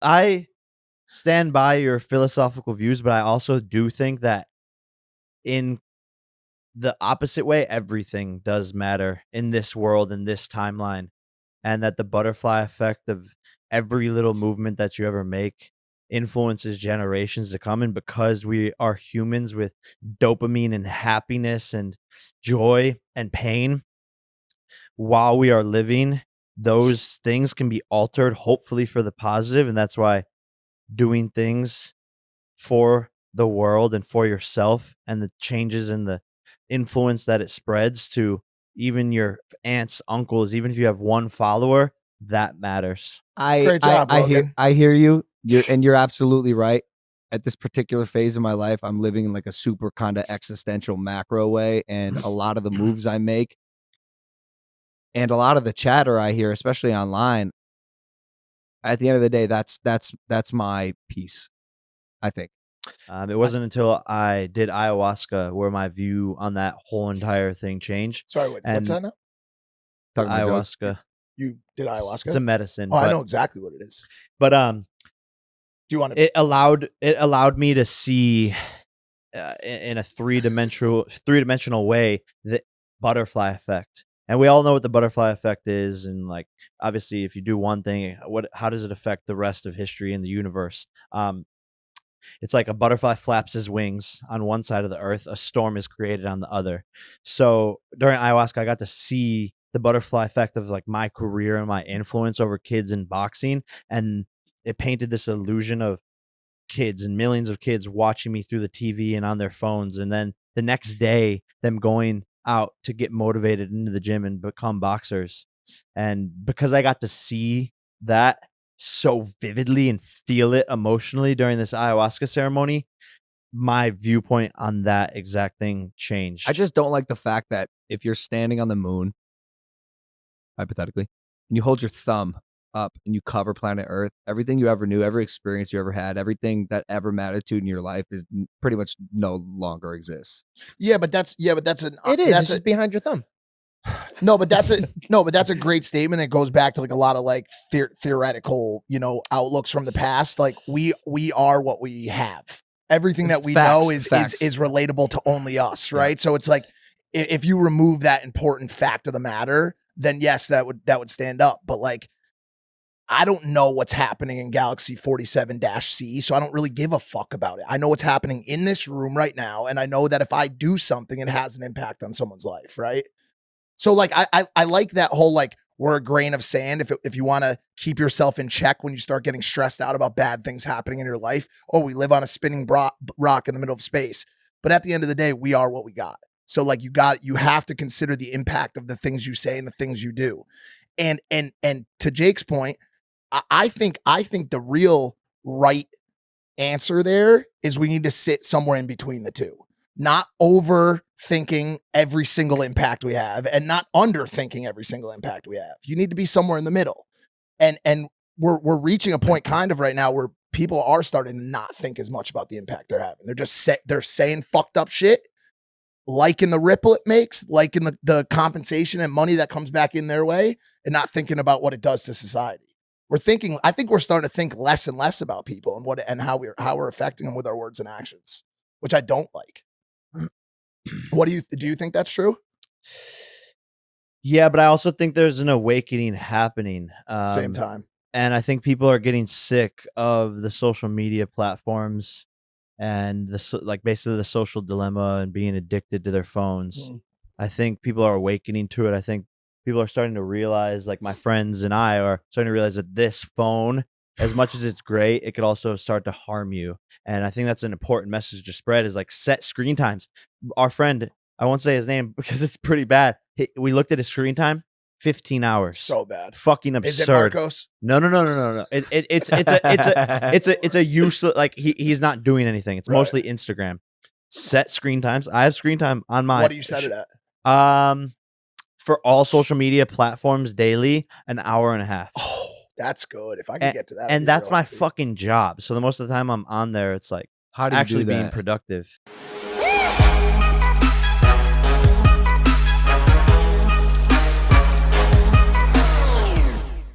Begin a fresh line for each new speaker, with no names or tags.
I stand by your philosophical views, but I also do think that in the opposite way, everything does matter in this world, in this timeline, and that the butterfly effect of every little movement that you ever make influences generations to come. And because we are humans with dopamine and happiness and joy and pain while we are living, those things can be altered, hopefully for the positive. And that's why doing things for the world and for yourself and the changes in the influence that it spreads to even your aunts, uncles, even if you have one follower, that matters.
Great job, Logan.
I hear you. You're absolutely right. At this particular phase of my life, I'm living in like a super kind of existential macro way, and a lot of the moves I make and a lot of the chatter I hear, especially online, at the end of the day, that's my piece, I think.
It wasn't until I did ayahuasca where my view on that whole entire thing changed.
Sorry, what's that now?
Talking about drugs.
Ayahuasca.
You did ayahuasca?
It's a medicine.
Oh, I know exactly what it is.
But
do you want to?
It allowed me to see in a three-dimensional way the butterfly effect. And we all know what the butterfly effect is, and like obviously if you do one thing, how does it affect the rest of history and the universe? It's like a butterfly flaps his wings on one side of the earth, a storm is created on the other. So during ayahuasca, I got to see the butterfly effect of like my career and my influence over kids in boxing. And it painted this illusion of kids and millions of kids watching me through the TV and on their phones. And then the next day, them going out to get motivated into the gym and become boxers. And because I got to see that so vividly and feel it emotionally during this ayahuasca ceremony, my viewpoint on that exact thing changed.
I just don't like the fact that if you're standing on the moon, hypothetically, and you hold your thumb up and you cover planet Earth, everything you ever knew, every experience you ever had, everything that ever mattered to in your life is pretty much no longer exists.
It is.
It's just behind your thumb.
No, but that's a great statement. It goes back to like a lot of like theoretical, outlooks from the past. Like we are what we have. Everything that we know is relatable to only us, right? Yeah. So it's like if you remove that important fact of the matter, then yes, that would stand up. But like, I don't know what's happening in Galaxy 47-C, so I don't really give a fuck about it. I know what's happening in this room right now, and I know that if I do something, it has an impact on someone's life, right? So like I like that whole like we're a grain of sand. If you want to keep yourself in check when you start getting stressed out about bad things happening in your life, we live on a spinning rock in the middle of space. But at the end of the day, we are what we got. So like you have to consider the impact of the things you say and the things you do. And to Jake's point, I think the real right answer there is we need to sit somewhere in between the two. Not overthinking every single impact we have and not underthinking every single impact we have. You need to be somewhere in the middle. And we're reaching a point kind of right now where people are starting to not think as much about the impact they're having. They're just they're saying fucked up shit, liking the ripple it makes, liking the compensation and money that comes back in their way, and not thinking about what it does to society. I think we're starting to think less and less about people and how we're affecting them with our words and actions, which I don't like. What do you think that's true?
Yeah, but I also think there's an awakening happening.
Same time.
And I think people are getting sick of the social media platforms and basically the social dilemma and being addicted to their phones. I think people are awakening to it. I think people are starting to realize, like my friends and I are starting to realize that this phone, as much as it's great, it could also start to harm you. And I think that's an important message to spread is like set screen times. Our friend, I won't say his name because it's pretty bad. We looked at his screen time, 15 hours.
So bad.
Fucking absurd.
Is it Marcos?
No. It's a useless, like he's not doing anything. It's mostly Instagram. Set screen times. I have screen time on my.
What do you set it at?
For all social media platforms daily, an hour and a half.
Oh, that's good. If I can get to that.
And that's my fucking job. So the most of the time I'm on there, it's like
how do you
actually
do that?
Being productive.